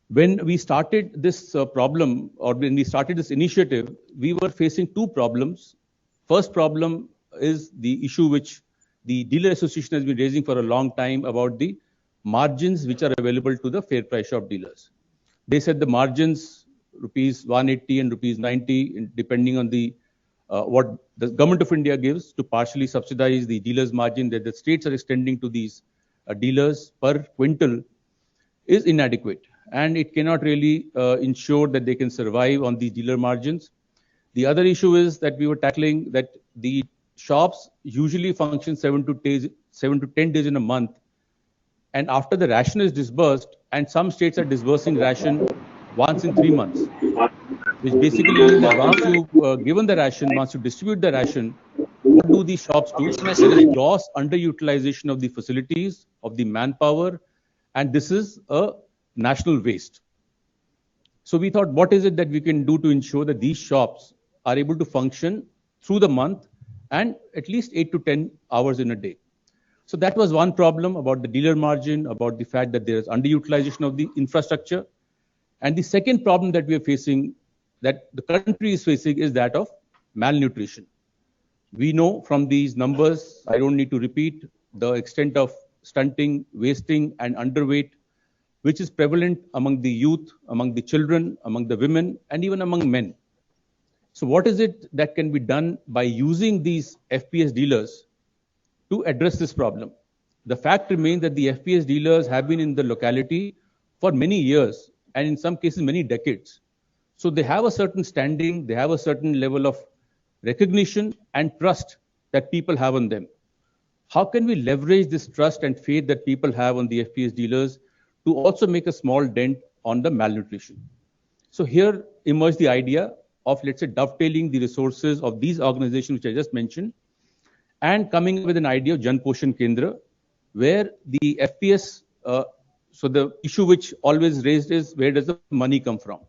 When we started this problem, or when we started this initiative, we were facing two problems. First problem is the issue which the Dealer Association has been raising for a long time about the margins which are available to the fair price shop dealers. They said the margins, rupees 180 and rupees 90, depending on the what the government of India gives to partially subsidize the dealers' margin that the states are extending to these dealers per quintal, is inadequate, and it cannot really ensure that they can survive on these dealer margins. The other issue is that we were tackling that the shops usually function 7 to 10 days in a month, and after the ration is disbursed, and some states are disbursing ration once in 3 months, which basically means that once you've given the ration, once you distribute the ration, what do these shops do? There is gross underutilization of the facilities, of the manpower, and this is a national waste. So we thought, what is it that we can do to ensure that these shops are able to function through the month and at least 8 to 10 hours in a day? So that was one problem about the dealer margin, about the fact that there is underutilization of the infrastructure. And the second problem that we are facing, that the country is facing, is that of malnutrition. We know from these numbers, I don't need to repeat, the extent of stunting, wasting, and underweight, which is prevalent among the youth, among the children, among the women, and even among men. So what is it that can be done by using these FPS dealers to address this problem? The fact remains that the FPS dealers have been in the locality for many years, and in some cases, many decades. So they have a certain standing, they have a certain level of recognition and trust that people have on them. How can we leverage this trust and faith that people have on the FPS dealers to also make a small dent on the malnutrition? So here emerged the idea of, let's say, dovetailing the resources of these organizations which I just mentioned, and coming with an idea of Jan Poshan Kendra, where the FPS, so the issue which always raised is, where does the money come from?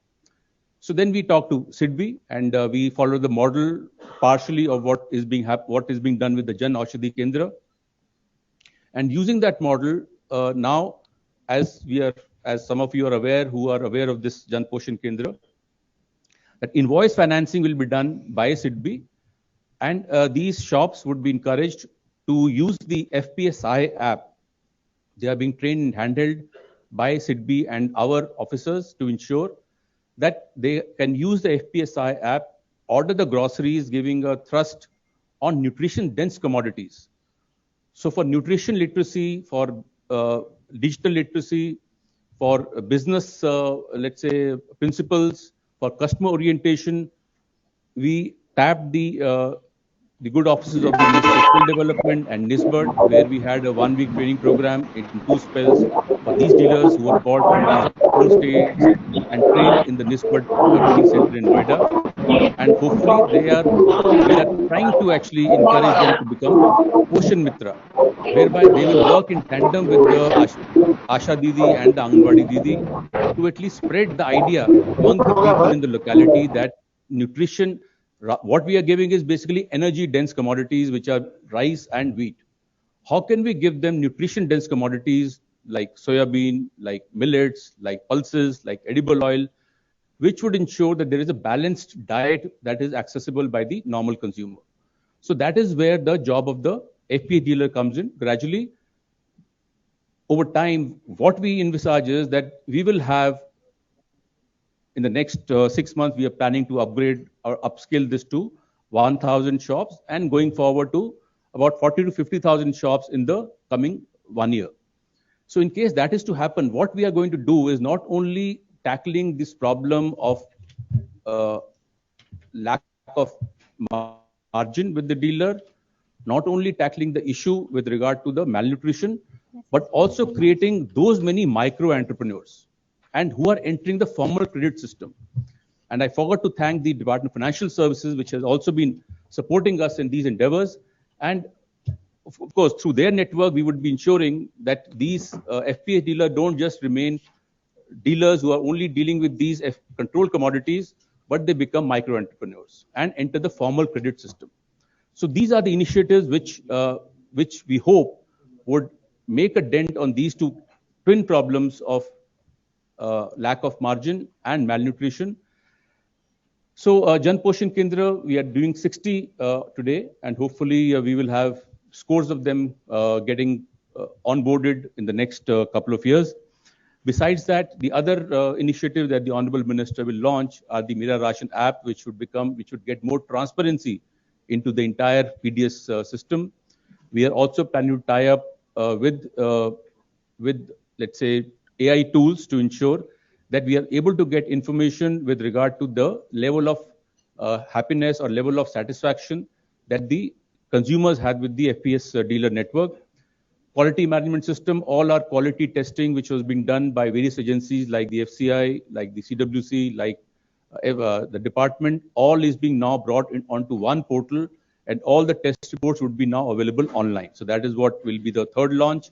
So then we talked to SIDBI, and we followed the model partially of what is being done with the Jan Aushadhi Kendra. And using that model, now, as some of you are aware, who are aware of this Jan Poshan Kendra, that invoice financing will be done by SIDBI, and these shops would be encouraged to use the FPSI app. They are being trained in handheld by SIDBI and our officers to ensure that they can use the FPSI app, order the groceries, giving a thrust on nutrition-dense commodities. So for nutrition literacy, for digital literacy, for business, let's say, principles, for customer orientation, we tapped the good offices of the Ministry of Skill Development and NISBERT, where we had a 1-week training program in 2 spells for these dealers who were called from these home states and trained in the NISBERT training center in Noida. And hopefully we are trying to actually encourage them to become Poshan Mitra, whereby they will work in tandem with the Asha Didi and the Anganwadi Didi to at least spread the idea among the people in the locality that nutrition, what we are giving is basically energy-dense commodities, which are rice and wheat. How can we give them nutrition-dense commodities like soya bean, like millets, like pulses, like edible oil, which would ensure that there is a balanced diet that is accessible by the normal consumer? So that is where the job of the FPA dealer comes in. Gradually, over time, what we envisage is that we will have, in the next 6 months, we are planning to upgrade or upscale this to 1,000 shops, and going forward to about 40 to 50,000 shops in the coming 1 year. So in case that is to happen, what we are going to do is not only tackling this problem of lack of margin with the dealer, not only tackling the issue with regard to the malnutrition, but also creating those many micro entrepreneurs and who are entering the formal credit system. And I forgot to thank the Department of Financial Services, which has also been supporting us in these endeavors. And of course, through their network, we would be ensuring that these FPA dealers don't just remain dealers who are only dealing with these controlled commodities, but they become micro entrepreneurs and enter the formal credit system. So these are the initiatives which we hope would make a dent on these two twin problems of lack of margin and malnutrition. So Jan Poshan Kendra, we are doing 60 today, and hopefully we will have scores of them getting onboarded in the next couple of years. Besides that, the other initiative that the Honorable Minister will launch are the Mera Ration app, which would get more transparency into the entire PDS system. We are also planning to tie up with, let's say, AI tools to ensure that we are able to get information with regard to the level of happiness or level of satisfaction that the consumers had with the FPS dealer network. Quality management system, all our quality testing, which was being done by various agencies like the FCI, like the CWC, like the department, all is being now brought onto one portal, and all the test reports would be now available online. So that is what will be the third launch.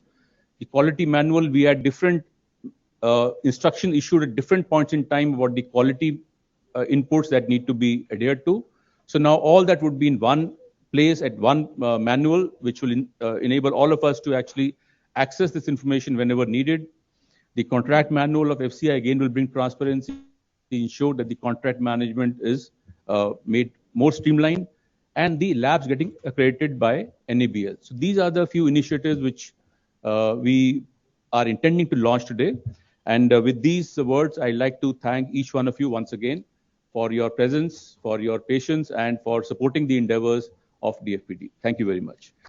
The quality manual, we had different instruction issued at different points in time about the quality inputs that need to be adhered to. So now all that would be in one place at one manual, which will enable all of us to actually access this information whenever needed. The contract manual of FCI again will bring transparency to ensure that the contract management is made more streamlined, and the labs getting accredited by NABL. So these are the few initiatives which we are intending to launch today. And with these words, I'd like to thank each one of you once again for your presence, for your patience, and for supporting the endeavors of DFPD. Thank you very much.